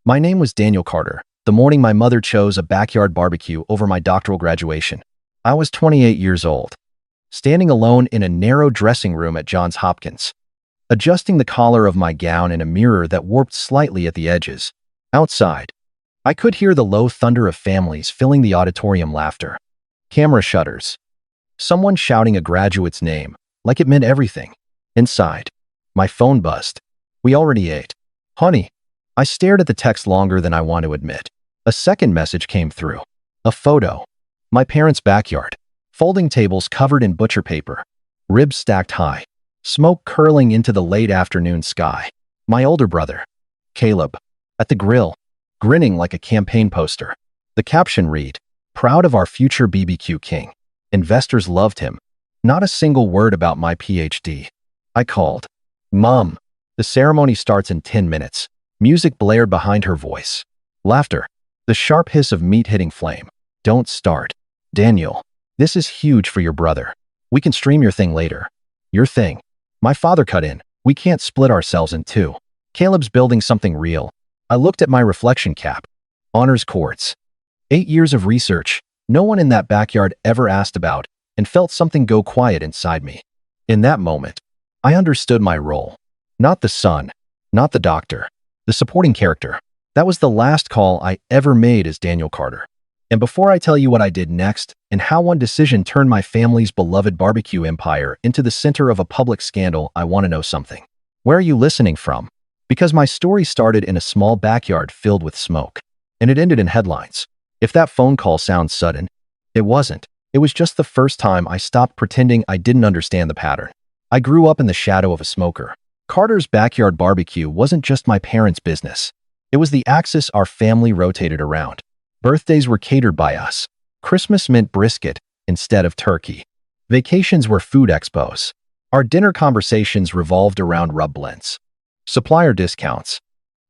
My name was Daniel Carter. The morning my mother chose a backyard barbecue over my doctoral graduation. I was 28 years old, standing alone in a narrow dressing room at Johns Hopkins, adjusting the collar of my gown in a mirror that warped slightly at the edges. Outside, I could hear the low thunder of families filling the auditorium, laughter, camera shutters, someone shouting a graduate's name like it meant everything. Inside, my phone buzzed. We already ate. Honey. I stared at the text longer than I want to admit. A second message came through. A photo. My parents' backyard. Folding tables covered in butcher paper. Ribs stacked high. Smoke curling into the late afternoon sky. My older brother, Caleb, at the grill, grinning like a campaign poster. The caption read, "Proud of our future BBQ king. Investors loved him." Not a single word about my PhD. I called. Mom. The ceremony starts in 10 minutes. Music blared behind her voice. Laughter. The sharp hiss of meat hitting flame. Don't start. Daniel. This is huge for your brother. We can stream your thing later. Your thing. My father cut in. We can't split ourselves in two. Caleb's building something real. I looked at my reflection cap. Honors quartz. 8 years of research. No one in that backyard ever asked about, and felt something go quiet inside me. In that moment, I understood my role. Not the son. Not the doctor. The supporting character. That was the last call I ever made as Daniel Carter. And before I tell you what I did next and how one decision turned my family's beloved barbecue empire into the center of a public scandal, I want to know something. Where are you listening from? Because my story started in a small backyard filled with smoke, and it ended in headlines. If that phone call sounds sudden, it wasn't. It was just the first time I stopped pretending I didn't understand the pattern. I grew up in the shadow of a smoker. Carter's backyard barbecue wasn't just my parents' business. It was the axis our family rotated around. Birthdays were catered by us. Christmas meant brisket instead of turkey. Vacations were food expos. Our dinner conversations revolved around rub blends, supplier discounts,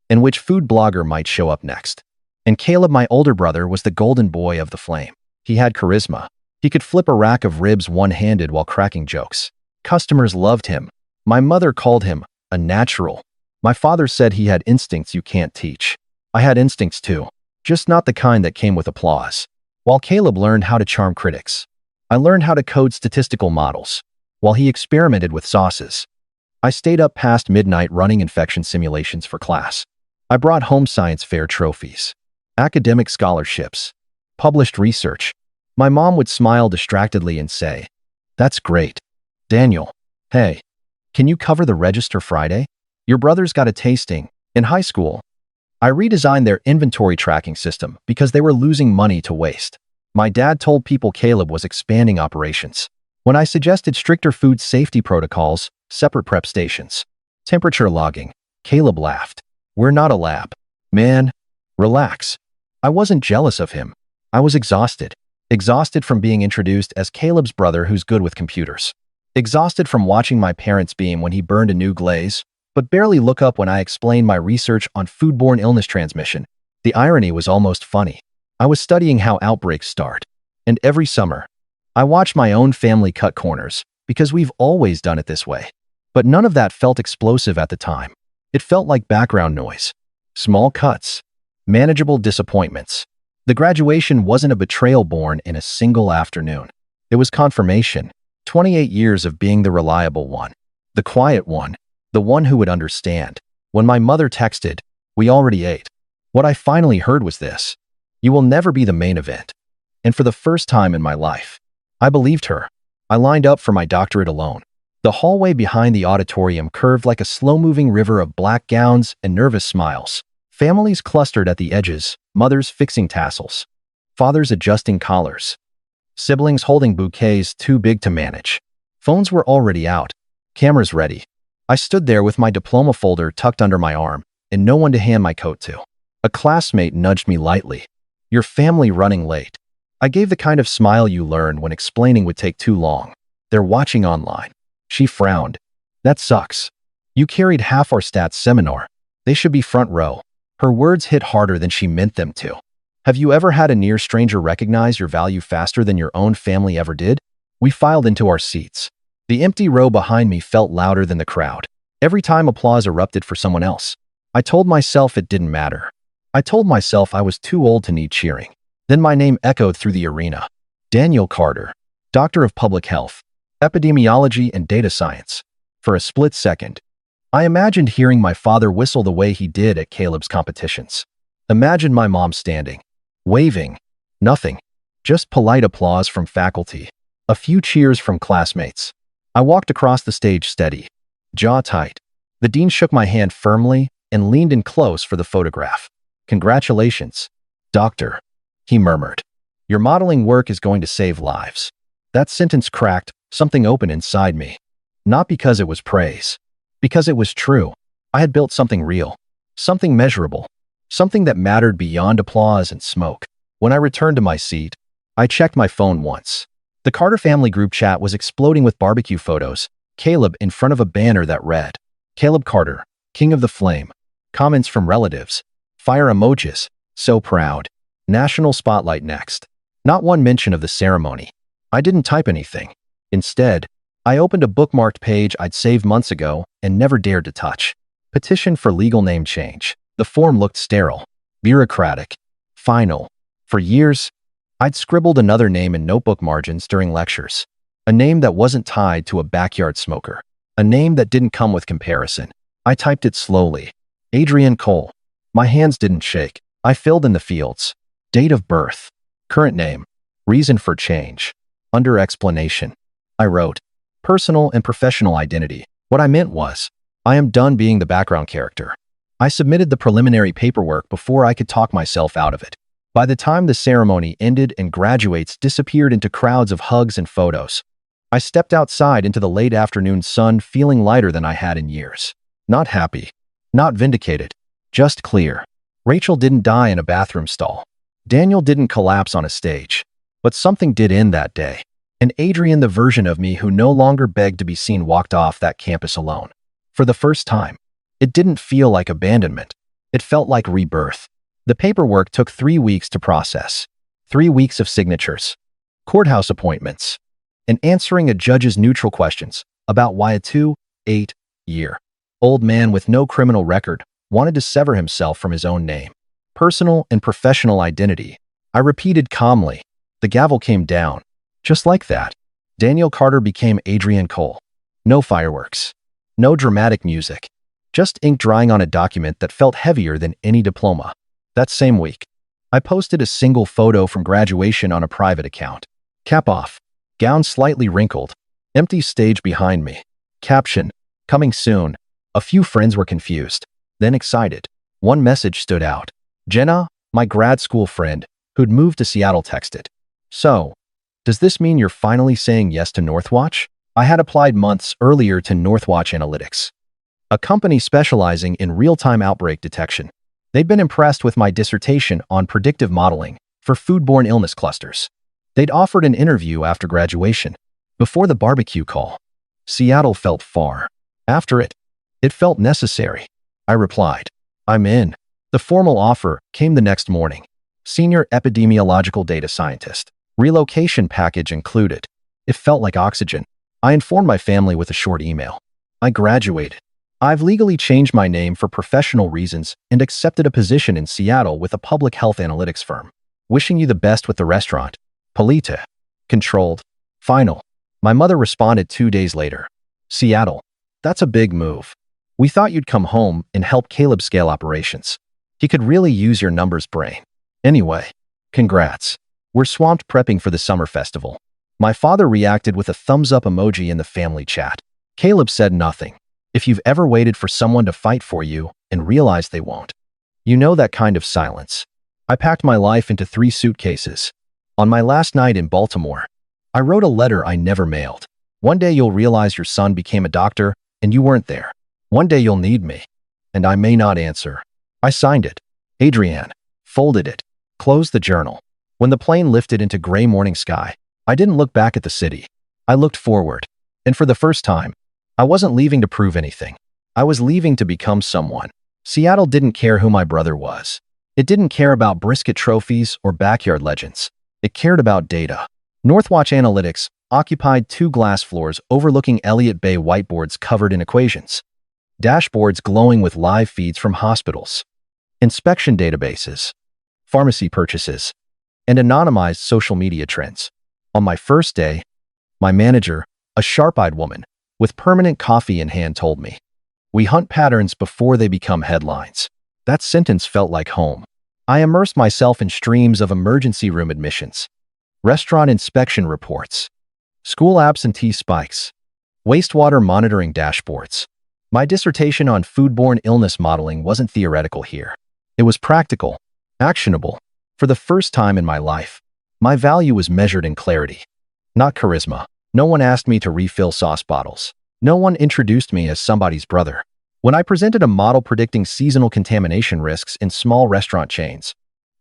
and which food blogger might show up next. And Caleb, my older brother, was the golden boy of the flame. He had charisma. He could flip a rack of ribs one-handed while cracking jokes. Customers loved him. My mother called him a natural. My father said he had instincts you can't teach. I had instincts too, just not the kind that came with applause. While Caleb learned how to charm critics, I learned how to code statistical models. While he experimented with sauces, I stayed up past midnight running infection simulations for class. I brought home science fair trophies, academic scholarships, published research. My mom would smile distractedly and say, "That's great. Daniel, hey, can you cover the register Friday? Your brother's got a tasting." In high school, I redesigned their inventory tracking system because they were losing money to waste. My dad told people Caleb was expanding operations. When I suggested stricter food safety protocols, separate prep stations, temperature logging, Caleb laughed. "We're not a lab. Man, relax." I wasn't jealous of him. I was exhausted. Exhausted from being introduced as Caleb's brother who's good with computers. Exhausted from watching my parents beam when he burned a new glaze, but barely look up when I explained my research on foodborne illness transmission. The irony was almost funny. I was studying how outbreaks start. And every summer, I watched my own family cut corners, because we've always done it this way. But none of that felt explosive at the time. It felt like background noise. Small cuts. Manageable disappointments. The graduation wasn't a betrayal born in a single afternoon. It was confirmation. 28 years of being the reliable one. The quiet one. The one who would understand. When my mother texted, "We already ate," what I finally heard was this: "You will never be the main event." And for the first time in my life, I believed her. I lined up for my doctorate alone. The hallway behind the auditorium curved like a slow-moving river of black gowns and nervous smiles. Families clustered at the edges, mothers fixing tassels, fathers adjusting collars, siblings holding bouquets too big to manage. Phones were already out, cameras ready. I stood there with my diploma folder tucked under my arm and no one to hand my coat to. A classmate nudged me lightly. "Your family running late." I gave the kind of smile you learn when explaining would take too long. "They're watching online." She frowned. "That sucks. You carried half our stats seminar. They should be front row." Her words hit harder than she meant them to. Have you ever had a near stranger recognize your value faster than your own family ever did? We filed into our seats. The empty row behind me felt louder than the crowd. Every time applause erupted for someone else, I told myself it didn't matter. I told myself I was too old to need cheering. Then my name echoed through the arena. Daniel Carter, Doctor of Public Health, Epidemiology and Data Science. For a split second, I imagined hearing my father whistle the way he did at Caleb's competitions. Imagined my mom standing, waving, nothing, just polite applause from faculty, a few cheers from classmates. I walked across the stage steady, jaw tight. The dean shook my hand firmly and leaned in close for the photograph. "Congratulations, doctor," he murmured. "Your modeling work is going to save lives." That sentence cracked something open inside me. Not because it was praise, because it was true. I had built something real, something measurable, something that mattered beyond applause and smoke. When I returned to my seat, I checked my phone once. The Carter family group chat was exploding with barbecue photos, Caleb in front of a banner that read, "Caleb Carter, King of the Flame." Comments from relatives, fire emojis, "So proud." National spotlight next. Not one mention of the ceremony. I didn't type anything. Instead, I opened a bookmarked page I'd saved months ago and never dared to touch. Petition for legal name change. The form looked sterile, bureaucratic, final. For years, I'd scribbled another name in notebook margins during lectures. A name that wasn't tied to a backyard smoker. A name that didn't come with comparison. I typed it slowly. Adrian Cole. My hands didn't shake. I filled in the fields. Date of birth. Current name. Reason for change. Under explanation. I wrote, personal and professional identity. What I meant was, I am done being the background character. I submitted the preliminary paperwork before I could talk myself out of it. By the time the ceremony ended and graduates disappeared into crowds of hugs and photos, I stepped outside into the late afternoon sun feeling lighter than I had in years. Not happy, not vindicated, just clear. Rachel didn't die in a bathroom stall. Daniel didn't collapse on a stage. But something did end that day. And Adrian, the version of me who no longer begged to be seen, walked off that campus alone. For the first time, it didn't feel like abandonment. It felt like rebirth. The paperwork took 3 weeks to process. 3 weeks of signatures, courthouse appointments, and answering a judge's neutral questions about why a 28-year-old man with no criminal record wanted to sever himself from his own name. Personal and professional identity. I repeated calmly. The gavel came down. Just like that, Daniel Carter became Adrian Cole. No fireworks. No dramatic music. Just ink drying on a document that felt heavier than any diploma. That same week, I posted a single photo from graduation on a private account. Cap off. Gown slightly wrinkled. Empty stage behind me. Caption, coming soon. A few friends were confused, then excited. One message stood out. Jenna, my grad school friend, who'd moved to Seattle, texted, "So, does this mean you're finally saying yes to Northwatch?" I had applied months earlier to Northwatch Analytics, a company specializing in real-time outbreak detection. They'd been impressed with my dissertation on predictive modeling for foodborne illness clusters. They'd offered an interview after graduation, before the barbecue call. Seattle felt far. After it, it felt necessary. I replied, "I'm in." The formal offer came the next morning. Senior epidemiological data scientist. Relocation package included. It felt like oxygen. I informed my family with a short email. I graduated. I've legally changed my name for professional reasons and accepted a position in Seattle with a public health analytics firm. Wishing you the best with the restaurant. Polita. Controlled. Final. My mother responded 2 days later. Seattle. That's a big move. We thought you'd come home and help Caleb scale operations. He could really use your numbers brain. Anyway, congrats. We're swamped prepping for the summer festival. My father reacted with a thumbs up emoji in the family chat. Caleb said nothing. If you've ever waited for someone to fight for you and realized they won't, you know that kind of silence. I packed my life into 3 suitcases. On my last night in Baltimore, I wrote a letter I never mailed. One day you'll realize your son became a doctor and you weren't there. One day you'll need me, and I may not answer. I signed it. Adrian. Folded it. Closed the journal. When the plane lifted into gray morning sky, I didn't look back at the city. I looked forward. And for the first time, I wasn't leaving to prove anything. I was leaving to become someone. Seattle didn't care who my brother was. It didn't care about brisket trophies or backyard legends. It cared about data. Northwatch Analytics occupied 2 glass floors overlooking Elliott Bay, whiteboards covered in equations. Dashboards glowing with live feeds from hospitals. inspection databases, pharmacy purchases, and anonymized social media trends. On my first day, my manager, a sharp-eyed woman with permanent coffee in hand, told me, "We hunt patterns before they become headlines." That sentence felt like home. I immersed myself in streams of emergency room admissions, restaurant inspection reports, school absentee spikes, wastewater monitoring dashboards. My dissertation on foodborne illness modeling wasn't theoretical here. It was practical, actionable. For the first time in my life, my value was measured in clarity, not charisma. No one asked me to refill sauce bottles. No one introduced me as somebody's brother. When I presented a model predicting seasonal contamination risks in small restaurant chains,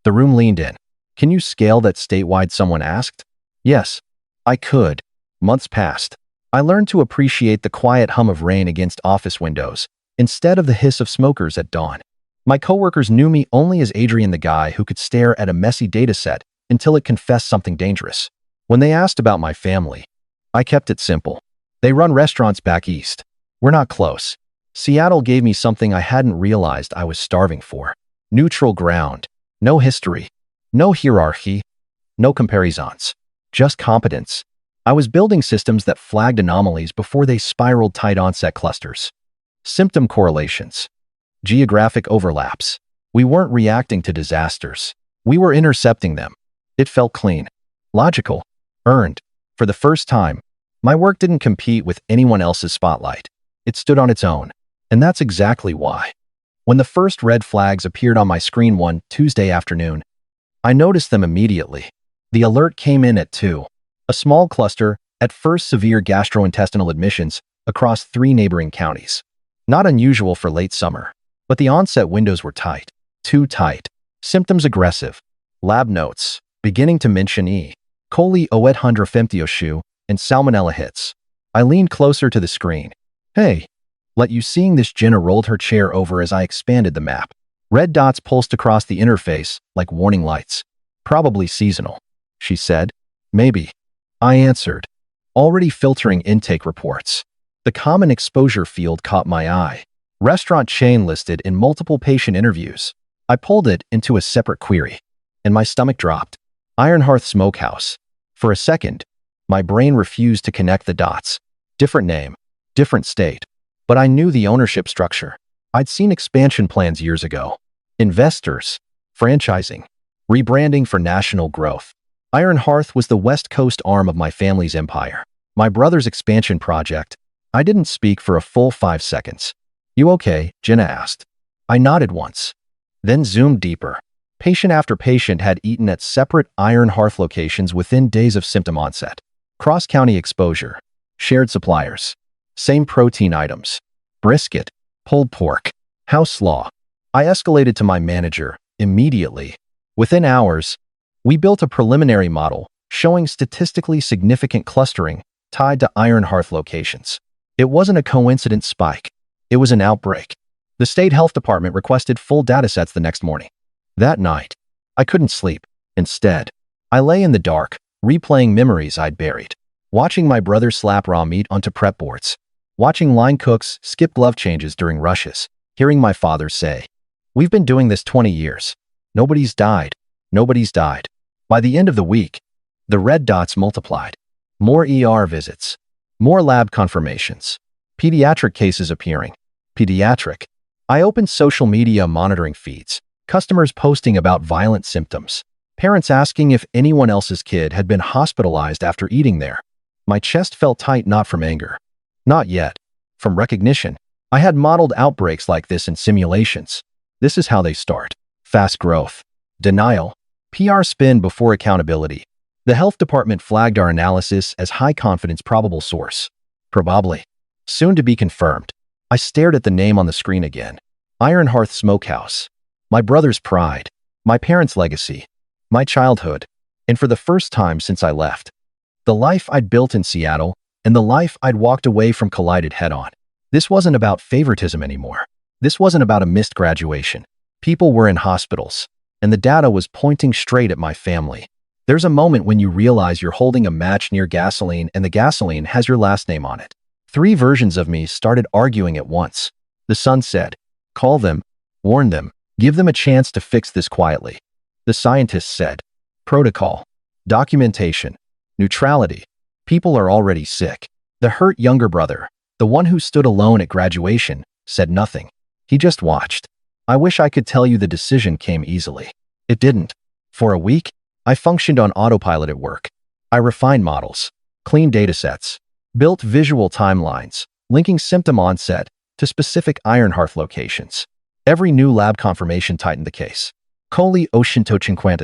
the room leaned in. "Can you scale that statewide?" someone asked. Yes, I could. Months passed. I learned to appreciate the quiet hum of rain against office windows instead of the hiss of smokers at dawn. My coworkers knew me only as Adrian, the guy who could stare at a messy dataset until it confessed something dangerous. When they asked about my family, I kept it simple. They run restaurants back east. We're not close. Seattle gave me something I hadn't realized I was starving for. Neutral ground. No history. No hierarchy. No comparisons. Just competence. I was building systems that flagged anomalies before they spiraled tight onset clusters. Symptom correlations. Geographic overlaps. We weren't reacting to disasters. We were intercepting them. It felt clean. Logical. Earned. For the first time, my work didn't compete with anyone else's spotlight. It stood on its own. And that's exactly why. When the first red flags appeared on my screen one Tuesday afternoon, I noticed them immediately. The alert came in at 2. A small cluster, at first severe gastrointestinal admissions, across 3 neighboring counties. Not unusual for late summer, but the onset windows were tight. Too tight. Symptoms aggressive. Lab notes, beginning to mention E. coli, oethundrofemtioshu, and salmonella hits. I leaned closer to the screen. "Hey, let you seeing this?" Jenna rolled her chair over as I expanded the map. Red dots pulsed across the interface like warning lights. "Probably seasonal," she said. "Maybe," I answered, already filtering intake reports. The common exposure field caught my eye. Restaurant chain listed in multiple patient interviews. I pulled it into a separate query, and my stomach dropped. Ironhearth Smokehouse. For a second, my brain refused to connect the dots. Different name, different state. But I knew the ownership structure. I'd seen expansion plans years ago. Investors, franchising, rebranding for national growth. Ironhearth was the West Coast arm of my family's empire. My brother's expansion project. I didn't speak for a full 5 seconds. "You okay?" Jenna asked. I nodded once, then zoomed deeper. Patient after patient had eaten at separate Ironhearth locations within days of symptom onset. Cross-county exposure. Shared suppliers. Same protein items. Brisket. Pulled pork. House law. I escalated to my manager immediately. Within hours, we built a preliminary model showing statistically significant clustering tied to Ironhearth locations. It wasn't a coincident spike. It was an outbreak. The state health department requested full datasets the next morning. That night, I couldn't sleep. Instead, I lay in the dark, replaying memories I'd buried. Watching my brother slap raw meat onto prep boards. Watching line cooks skip glove changes during rushes. Hearing my father say, "We've been doing this 20 years. Nobody's died. Nobody's died." By the end of the week, the red dots multiplied. More ER visits. More lab confirmations. Pediatric cases appearing. Pediatric. I opened social media monitoring feeds. Customers posting about violent symptoms. Parents asking if anyone else's kid had been hospitalized after eating there. My chest felt tight, not from anger. Not yet. From recognition. I had modeled outbreaks like this in simulations. This is how they start. Fast growth. Denial. PR spin before accountability. The health department flagged our analysis as high confidence probable source. Probably. Soon to be confirmed. I stared at the name on the screen again. Ironhearth Smokehouse. My brother's pride. My parents' legacy. My childhood. And for the first time since I left, the life I'd built in Seattle and the life I'd walked away from collided head-on. This wasn't about favoritism anymore. This wasn't about a missed graduation. People were in hospitals, and the data was pointing straight at my family. There's a moment when you realize you're holding a match near gasoline and the gasoline has your last name on it. 3 versions of me started arguing at once. The sun said, "Call them, warn them, Give them a chance to fix this quietly. The scientists said. Protocol. Documentation. Neutrality. People are already sick. The hurt younger brother, the one who stood alone at graduation, said nothing. He just watched. I wish I could tell you the decision came easily. It didn't. For a week, I functioned on autopilot at work. I refined models, cleaned datasets, built visual timelines, linking symptom onset to specific iron hearth locations. Every new lab confirmation tightened the case. Coli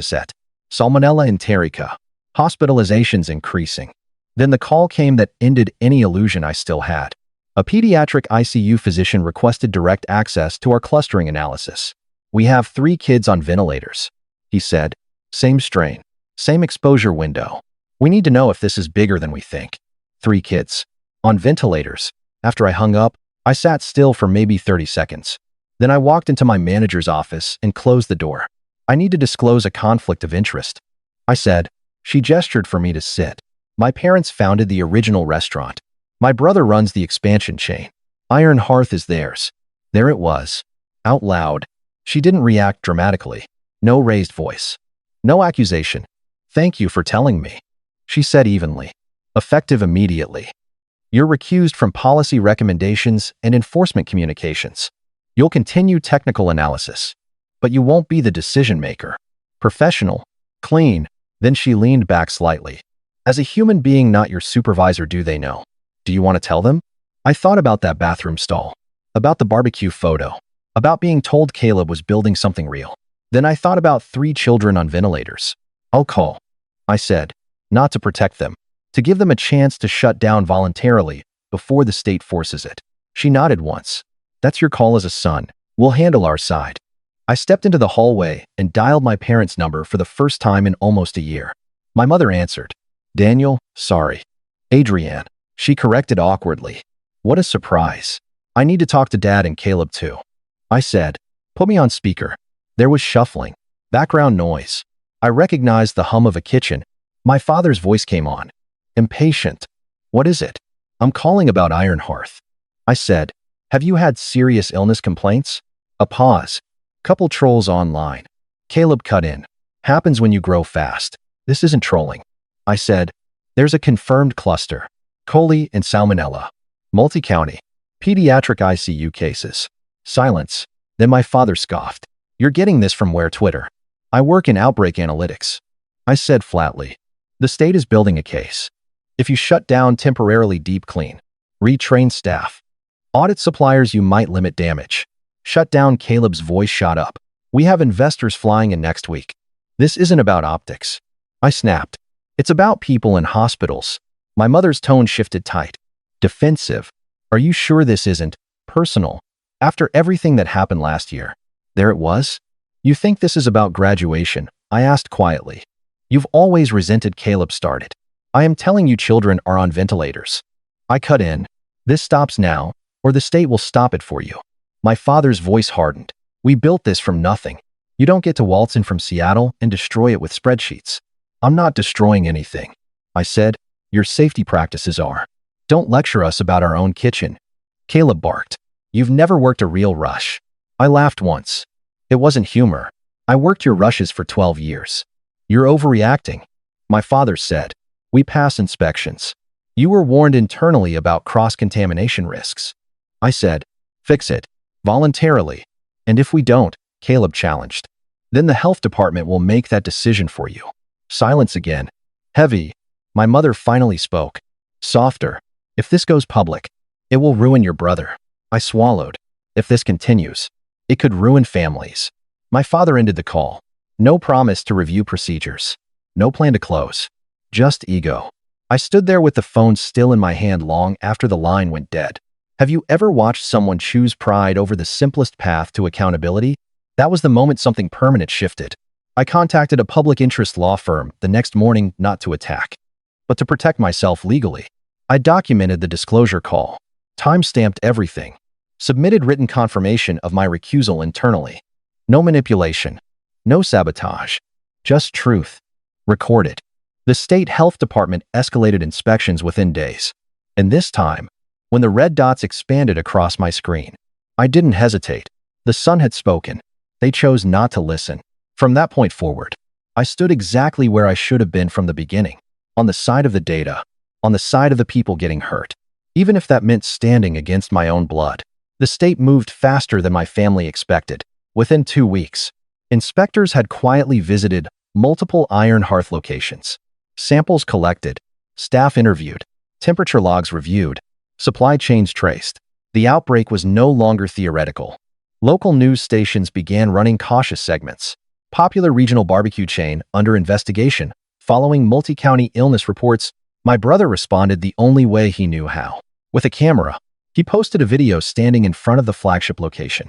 set, Salmonella enterica, hospitalizations increasing. Then the call came that ended any illusion I still had. A pediatric ICU physician requested direct access to our clustering analysis. We have 3 kids on ventilators, he said. Same strain, same exposure window. We need to know if this is bigger than we think. 3 kids. On ventilators. After I hung up, I sat still for maybe 30 seconds. Then I walked into my manager's office and closed the door. I need to disclose a conflict of interest, I said. She gestured for me to sit. My parents founded the original restaurant. My brother runs the expansion chain. Iron Hearth is theirs. There it was. Out loud. She didn't react dramatically. No raised voice. No accusation. Thank you for telling me, she said evenly. Effective immediately. You're recused from policy recommendations and enforcement communications. You'll continue technical analysis, but you won't be the decision maker. Professional. Clean. Then she leaned back slightly. As a human being, not your supervisor, do they know? Do you want to tell them? I thought about that bathroom stall, about the barbecue photo, about being told Caleb was building something real. Then I thought about 3 children on ventilators. I'll call, I said, not to protect them, to give them a chance to shut down voluntarily before the state forces it. She nodded once. That's your call as a son. We'll handle our side. I stepped into the hallway and dialed my parents' number for the first time in almost a year. My mother answered. Daniel, sorry. Adrienne. She corrected awkwardly. What a surprise. I need to talk to Dad and Caleb too, I said. Put me on speaker. There was shuffling, background noise. I recognized the hum of a kitchen. My father's voice came on. Impatient. What is it? I'm calling about Iron Hearth, I said. Have you had serious illness complaints? A pause. Couple trolls online. Caleb cut in. Happens when you grow fast. This isn't trolling, I said. There's a confirmed cluster. Coli and salmonella. Multi-county. Pediatric ICU cases. Silence. Then my father scoffed. You're getting this from where? Twitter. I work in outbreak analytics, I said flatly. The state is building a case. If you shut down temporarily, deep clean, retrain staff, audit suppliers, you might limit damage. Shut down. Caleb's voice shot up. We have investors flying in next week. This isn't about optics, I snapped. It's about people and hospitals. My mother's tone shifted tight. Defensive. Are you sure this isn't personal? After everything that happened last year. There it was. You think this is about graduation? I asked quietly. You've always resented Caleb started. I am telling you, children are on ventilators. I cut in. This stops now, or the state will stop it for you. My father's voice hardened. We built this from nothing. You don't get to waltz in from Seattle and destroy it with spreadsheets. I'm not destroying anything, I said. Your safety practices are. Don't lecture us about our own kitchen. Caleb barked. You've never worked a real rush. I laughed once. It wasn't humor. I worked your rushes for 12 years. You're overreacting, my father said. We pass inspections. You were warned internally about cross-contamination risks. I said, fix it. Voluntarily. And if we don't, Caleb challenged, then the health department will make that decision for you. Silence again. Heavy. My mother finally spoke. Softer. If this goes public, it will ruin your brother. I swallowed. If this continues, it could ruin families. My father ended the call. No promise to review procedures. No plan to close. Just ego. I stood there with the phone still in my hand long after the line went dead. Have you ever watched someone choose pride over the simplest path to accountability? That was the moment something permanent shifted. I contacted a public interest law firm the next morning, not to attack, but to protect myself legally. I documented the disclosure call, time-stamped everything, submitted written confirmation of my recusal internally. No manipulation, no sabotage, just truth. Recorded. The state health department escalated inspections within days. And this time, when the red dots expanded across my screen, I didn't hesitate. The sun had spoken. They chose not to listen. From that point forward, I stood exactly where I should have been from the beginning, on the side of the data, on the side of the people getting hurt, even if that meant standing against my own blood. The state moved faster than my family expected. Within 2 weeks, inspectors had quietly visited multiple Iron Hearth locations. Samples collected, staff interviewed, temperature logs reviewed, supply chains traced. The outbreak was no longer theoretical. Local news stations began running cautious segments. Popular regional barbecue chain under investigation. Following multi-county illness reports, my brother responded the only way he knew how. With a camera, he posted a video standing in front of the flagship location.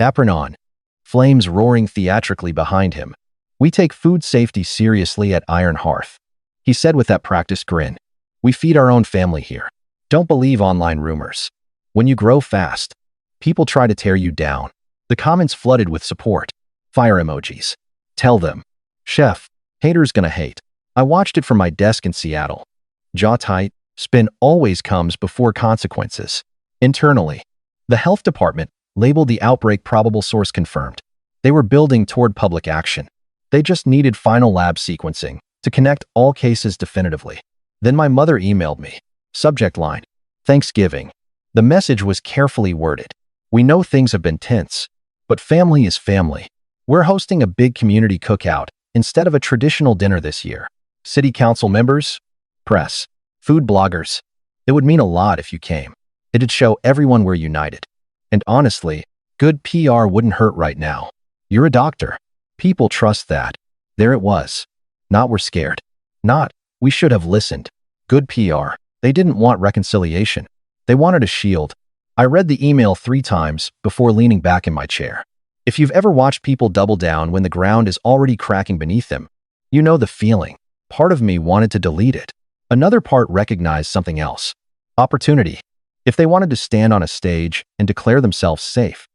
Apron on, flames roaring theatrically behind him. "We take food safety seriously at Iron Hearth," he said with that practiced grin. "We feed our own family here. Don't believe online rumors. When you grow fast, people try to tear you down." The comments flooded with support. Fire emojis. "Tell them. Chef, haters gonna hate." I watched it from my desk in Seattle. Jaw tight, spin always comes before consequences. Internally, the health department labeled the outbreak probable source confirmed. They were building toward public action. They just needed final lab sequencing to connect all cases definitively. Then my mother emailed me. Subject line: Thanksgiving. The message was carefully worded. "We know things have been tense, but family is family. We're hosting a big community cookout instead of a traditional dinner this year. City council members, press, food bloggers. It would mean a lot if you came. It'd show everyone we're united. And honestly, good PR wouldn't hurt right now. You're a doctor. People trust that." There it was. Not "we're scared." Not "we should have listened." Good PR. They didn't want reconciliation. They wanted a shield. I read the email 3 times before leaning back in my chair. If you've ever watched people double down when the ground is already cracking beneath them, you know the feeling. Part of me wanted to delete it. Another part recognized something else. Opportunity. If they wanted to stand on a stage and declare themselves safe,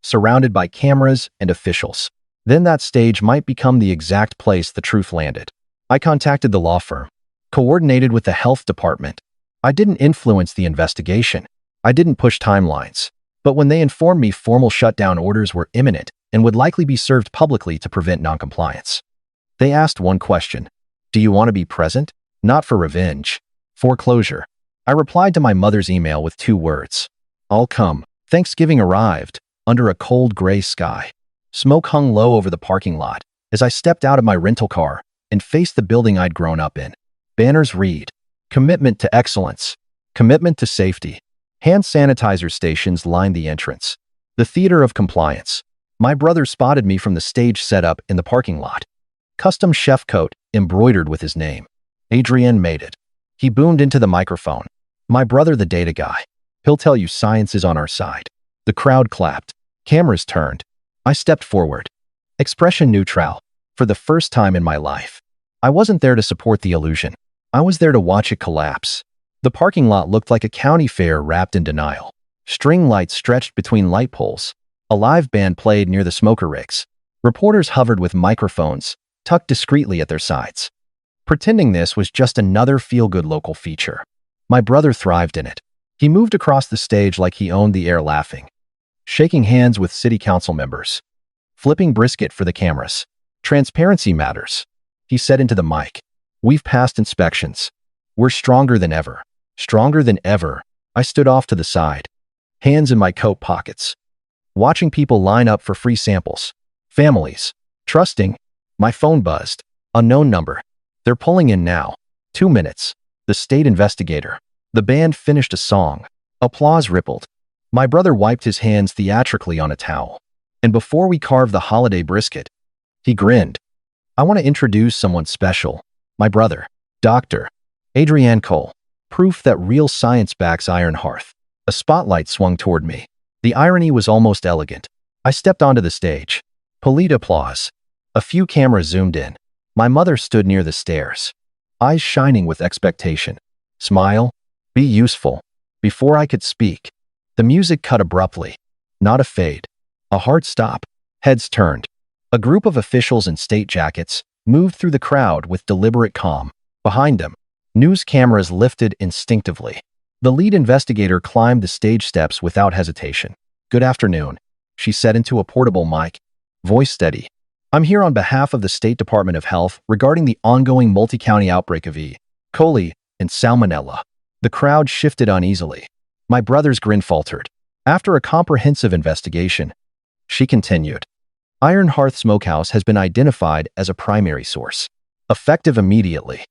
surrounded by cameras and officials, then that stage might become the exact place the truth landed. I contacted the law firm, coordinated with the health department. I didn't influence the investigation. I didn't push timelines. But when they informed me formal shutdown orders were imminent and would likely be served publicly to prevent noncompliance, they asked one question: "Do you want to be present?" Not for revenge. For closure. I replied to my mother's email with 2 words: "I'll come." Thanksgiving arrived under a cold gray sky. Smoke hung low over the parking lot as I stepped out of my rental car and faced the building I'd grown up in. Banners read: "Commitment to excellence. Commitment to safety." Hand sanitizer stations lined the entrance. The theater of compliance. My brother spotted me from the stage setup in the parking lot. Custom chef coat embroidered with his name. Adrian made it. He boomed into the microphone. "My brother, the data guy. He'll tell you science is on our side." The crowd clapped. Cameras turned. I stepped forward. Expression neutral. For the first time in my life, I wasn't there to support the illusion. I was there to watch it collapse. The parking lot looked like a county fair wrapped in denial. String lights stretched between light poles. A live band played near the smoker rigs. Reporters hovered with microphones, tucked discreetly at their sides, pretending this was just another feel-good local feature. My brother thrived in it. He moved across the stage like he owned the air, laughing, shaking hands with city council members, flipping brisket for the cameras. "Transparency matters," he said into the mic. "We've passed inspections. We're stronger than ever." Stronger than ever. I stood off to the side, hands in my coat pockets, watching people line up for free samples. Families. Trusting. My phone buzzed. Unknown number. "They're pulling in now. 2 minutes." The state investigator. The band finished a song. Applause rippled. My brother wiped his hands theatrically on a towel. "And before we carve the holiday brisket," he grinned, "I want to introduce someone special. My brother, Dr. Adrian Cole. Proof that real science backs Iron Hearth." A spotlight swung toward me. The irony was almost elegant. I stepped onto the stage. Polite applause. A few cameras zoomed in. My mother stood near the stairs, eyes shining with expectation. "Smile. Be useful." Before I could speak, the music cut abruptly. Not a fade. A hard stop. Heads turned. A group of officials in state jackets moved through the crowd with deliberate calm. Behind them, news cameras lifted instinctively. The lead investigator climbed the stage steps without hesitation. "Good afternoon," she said into a portable mic. voice steady. I'm here on behalf of the State Department of Health regarding the ongoing multi-county outbreak of E. coli and salmonella. The crowd shifted uneasily. My brother's grin faltered. After a comprehensive investigation, she continued, Iron Hearth Smokehouse has been identified as a primary source. Effective immediately.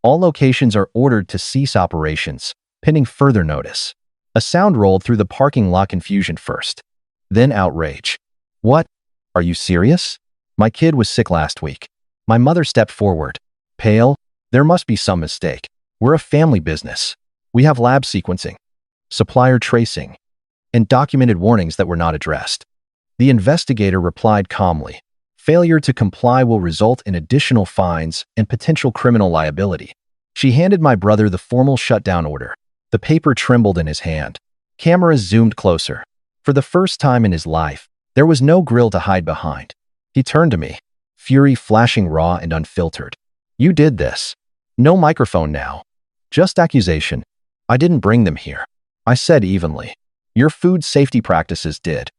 All locations are ordered to cease operations, pending further notice. A sound rolled through the parking lot, confusion first. Then outrage. What? Are you serious? My kid was sick last week. My mother stepped forward. Pale? There must be some mistake. We're a family business. We have lab sequencing, supplier tracing, and documented warnings that were not addressed. The investigator replied calmly. Failure to comply will result in additional fines and potential criminal liability. She handed my brother the formal shutdown order. The paper trembled in his hand. Cameras zoomed closer. For the first time in his life, there was no grill to hide behind. He turned to me, fury flashing raw and unfiltered. You did this. No microphone now. Just accusation. I didn't bring them here. I said evenly. Your food safety practices did.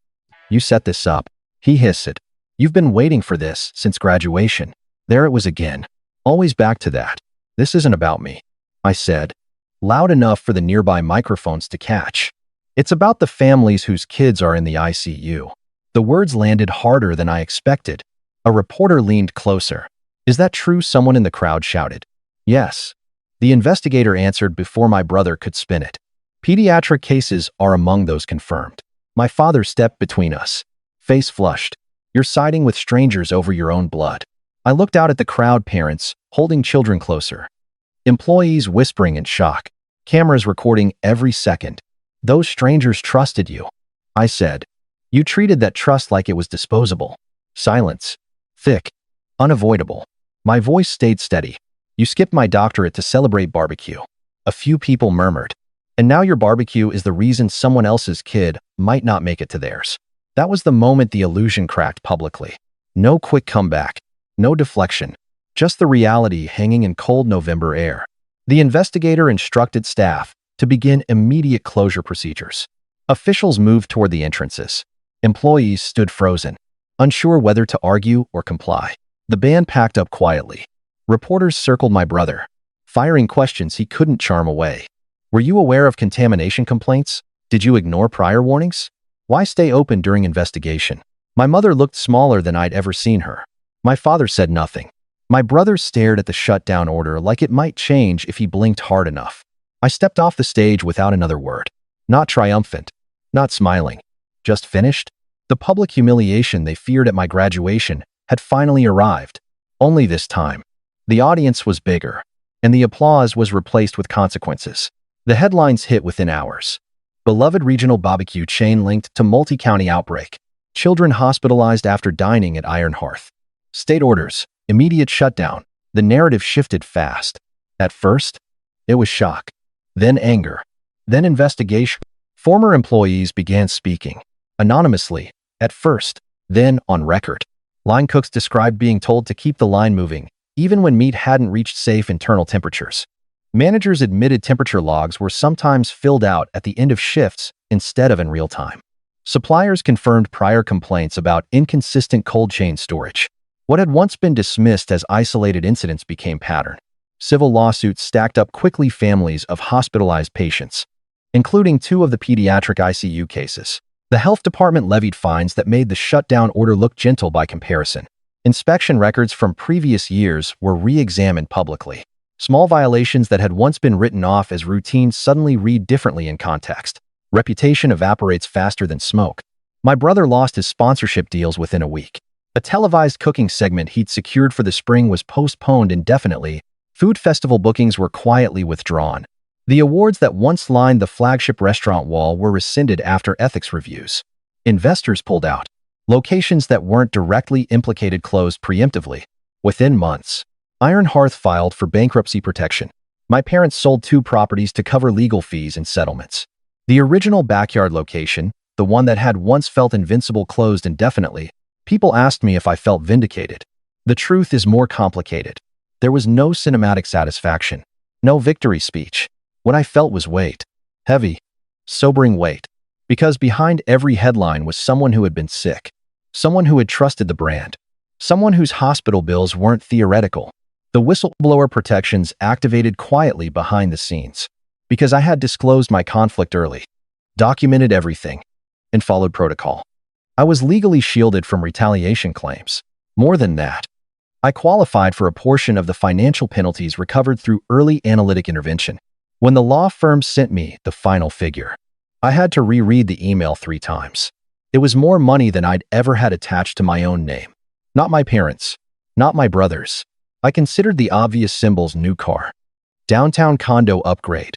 You set this up. He hissed. You've been waiting for this since graduation. There it was again. Always back to that. This isn't about me. I said, loud enough for the nearby microphones to catch. It's about the families whose kids are in the ICU. The words landed harder than I expected. A reporter leaned closer. Is that true? Someone in the crowd shouted. Yes. The investigator answered before my brother could spin it. Pediatric cases are among those confirmed. My father stepped between us. Face flushed. You're siding with strangers over your own blood. I looked out at the crowd, parents holding children closer. Employees whispering in shock. Cameras recording every second. Those strangers trusted you. I said. You treated that trust like it was disposable. Silence. Thick. Unavoidable. My voice stayed steady. You skipped my doctorate to celebrate barbecue. A few people murmured. And now your barbecue is the reason someone else's kid might not make it to theirs. That was the moment the illusion cracked publicly. No quick comeback. No deflection. Just the reality hanging in cold November air. The investigator instructed staff to begin immediate closure procedures. Officials moved toward the entrances. Employees stood frozen, unsure whether to argue or comply. The band packed up quietly. Reporters circled my brother, firing questions he couldn't charm away. Were you aware of contamination complaints? Did you ignore prior warnings? Why stay open during investigation? My mother looked smaller than I'd ever seen her. My father said nothing. My brother stared at the shutdown order like it might change if he blinked hard enough. I stepped off the stage without another word. Not triumphant. Not smiling. Just finished? The public humiliation they feared at my graduation had finally arrived. Only this time. The audience was bigger, and the applause was replaced with consequences. The headlines hit within hours. Beloved regional barbecue chain linked to multi-county outbreak. Children hospitalized after dining at Iron Hearth. State orders, immediate shutdown. The narrative shifted fast. At first, it was shock. Then anger. Then investigation. Former employees began speaking. Anonymously, at first, then on record. Line cooks described being told to keep the line moving, even when meat hadn't reached safe internal temperatures. Managers admitted temperature logs were sometimes filled out at the end of shifts instead of in real time. Suppliers confirmed prior complaints about inconsistent cold chain storage. What had once been dismissed as isolated incidents became pattern. Civil lawsuits stacked up quickly. Families of hospitalized patients, including 2 of the pediatric ICU cases. The health department levied fines that made the shutdown order look gentle by comparison. Inspection records from previous years were re-examined publicly. Small violations that had once been written off as routine suddenly read differently in context. Reputation evaporates faster than smoke. My brother lost his sponsorship deals within a week. A televised cooking segment he'd secured for the spring was postponed indefinitely. Food festival bookings were quietly withdrawn. The awards that once lined the flagship restaurant wall were rescinded after ethics reviews. Investors pulled out. Locations that weren't directly implicated closed preemptively. Within months, Iron Hearth filed for bankruptcy protection. My parents sold 2 properties to cover legal fees and settlements. The original backyard location, the one that had once felt invincible, closed indefinitely. People asked me if I felt vindicated. The truth is more complicated. There was no cinematic satisfaction. No victory speech. What I felt was weight. Heavy, sobering weight. Because behind every headline was someone who had been sick. someone who had trusted the brand, someone whose hospital bills weren't theoretical. The whistleblower protections activated quietly behind the scenes because I had disclosed my conflict early, documented everything, and followed protocol. I was legally shielded from retaliation claims. More than that, I qualified for a portion of the financial penalties recovered through early analytic intervention. When the law firm sent me the final figure, I had to reread the email 3 times. It was more money than I'd ever had attached to my own name. Not my parents, not my brothers. I considered the obvious symbols: new car, downtown condo upgrade,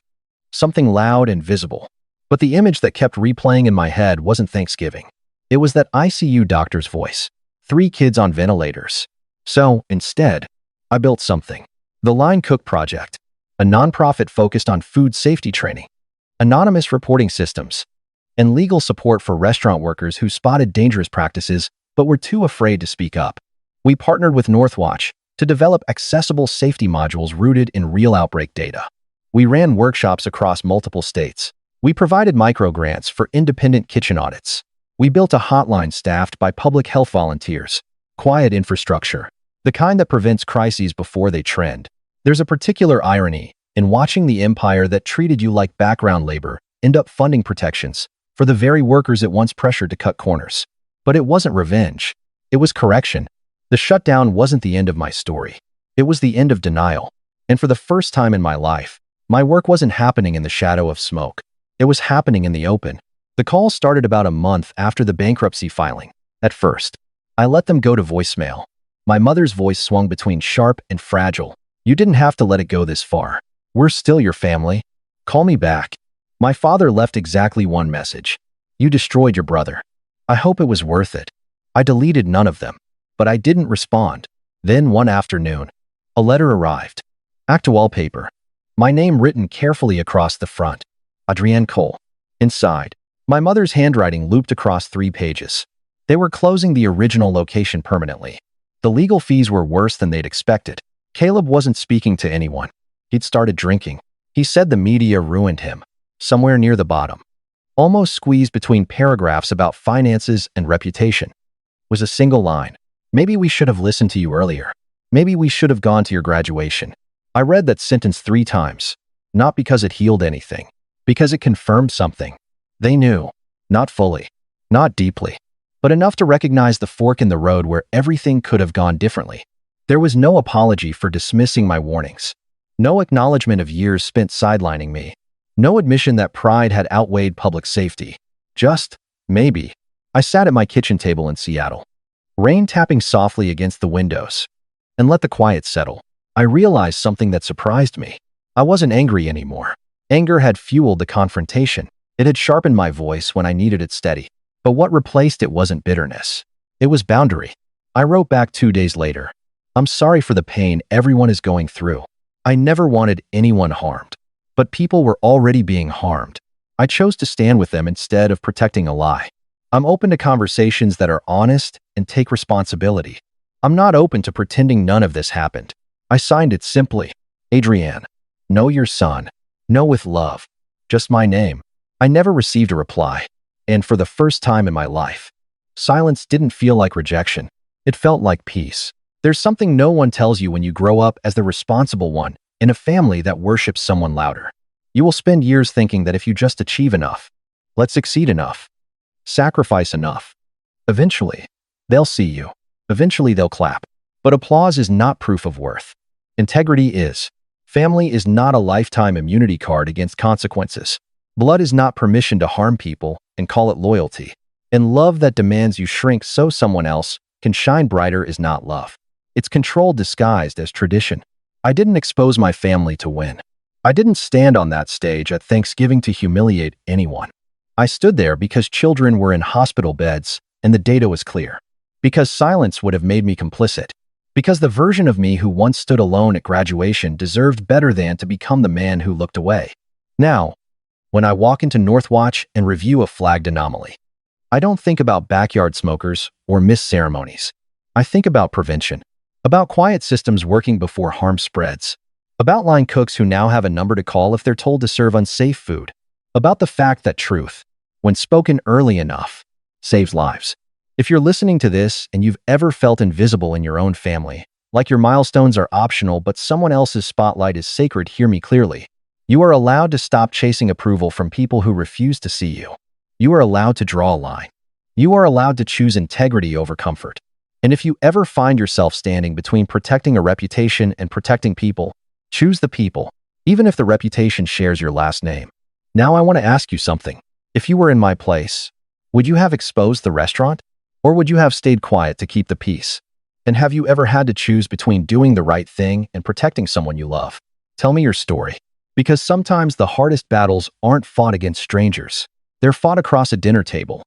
something loud and visible. But the image that kept replaying in my head wasn't Thanksgiving. It was that ICU doctor's voice. 3 kids on ventilators. So, instead, I built something. The Line Cook Project, a nonprofit focused on food safety training, anonymous reporting systems, and legal support for restaurant workers who spotted dangerous practices but were too afraid to speak up. We partnered with Northwatch to develop accessible safety modules rooted in real outbreak data. We ran workshops across multiple states. We provided microgrants for independent kitchen audits. We built a hotline staffed by public health volunteers. Quiet infrastructure, the kind that prevents crises before they trend. There's a particular irony in watching the empire that treated you like background labor end up funding protections for the very workers it once pressured to cut corners. But it wasn't revenge. It was correction. The shutdown wasn't the end of my story. It was the end of denial. And for the first time in my life, my work wasn't happening in the shadow of smoke. It was happening in the open. The call started about a month after the bankruptcy filing. At first, I let them go to voicemail. My mother's voice swung between sharp and fragile. "You didn't have to let it go this far. We're still your family. Call me back." My father left exactly one message. "You destroyed your brother. I hope it was worth it." I deleted none of them, but I didn't respond. Then one afternoon, a letter arrived. Act wallpaper. My name written carefully across the front. Adrienne Cole. Inside, my mother's handwriting looped across 3 pages. They were closing the original location permanently. The legal fees were worse than they'd expected. Caleb wasn't speaking to anyone. He'd started drinking. He said the media ruined him. Somewhere near the bottom, almost squeezed between paragraphs about finances and reputation, was a single line. "Maybe we should have listened to you earlier. Maybe we should have gone to your graduation." I read that sentence 3 times, not because it healed anything, because it confirmed something. They knew, not fully, not deeply, but enough to recognize the fork in the road where everything could have gone differently. There was no apology for dismissing my warnings, no acknowledgement of years spent sidelining me, no admission that pride had outweighed public safety. Just, maybe. I sat at my kitchen table in Seattle, rain tapping softly against the windows, and let the quiet settle. I realized something that surprised me. I wasn't angry anymore. Anger had fueled the confrontation. It had sharpened my voice when I needed it steady. But what replaced it wasn't bitterness. It was boundary. I wrote back 2 days later. "I'm sorry for the pain everyone is going through. I never wanted anyone harmed. But people were already being harmed. I chose to stand with them instead of protecting a lie. I'm open to conversations that are honest and take responsibility. I'm not open to pretending none of this happened." I signed it simply. Adrienne. Know your son. Know with love. Just my name. I never received a reply. And for the first time in my life, silence didn't feel like rejection. It felt like peace. There's something no one tells you when you grow up as the responsible one in a family that worships someone louder. You will spend years thinking that if you just achieve enough, let's succeed enough, sacrifice enough, eventually, they'll see you. Eventually, they'll clap. But applause is not proof of worth. Integrity is. Family is not a lifetime immunity card against consequences. Blood is not permission to harm people and call it loyalty. And love that demands you shrink so someone else can shine brighter is not love. It's control disguised as tradition. I didn't expose my family to win. I didn't stand on that stage at Thanksgiving to humiliate anyone. I stood there because children were in hospital beds and the data was clear. Because silence would have made me complicit. Because the version of me who once stood alone at graduation deserved better than to become the man who looked away. Now, when I walk into Northwatch and review a flagged anomaly, I don't think about backyard smokers or missed ceremonies. I think about prevention, about quiet systems working before harm spreads, about line cooks who now have a number to call if they're told to serve unsafe food, about the fact that truth, when spoken early enough, saves lives. If you're listening to this and you've ever felt invisible in your own family, like your milestones are optional but someone else's spotlight is sacred, hear me clearly. You are allowed to stop chasing approval from people who refuse to see you. You are allowed to draw a line. You are allowed to choose integrity over comfort. And if you ever find yourself standing between protecting a reputation and protecting people, choose the people, even if the reputation shares your last name. Now I want to ask you something. If you were in my place, would you have exposed the restaurant? Or would you have stayed quiet to keep the peace? And have you ever had to choose between doing the right thing and protecting someone you love? Tell me your story. Because sometimes the hardest battles aren't fought against strangers. They're fought across a dinner table,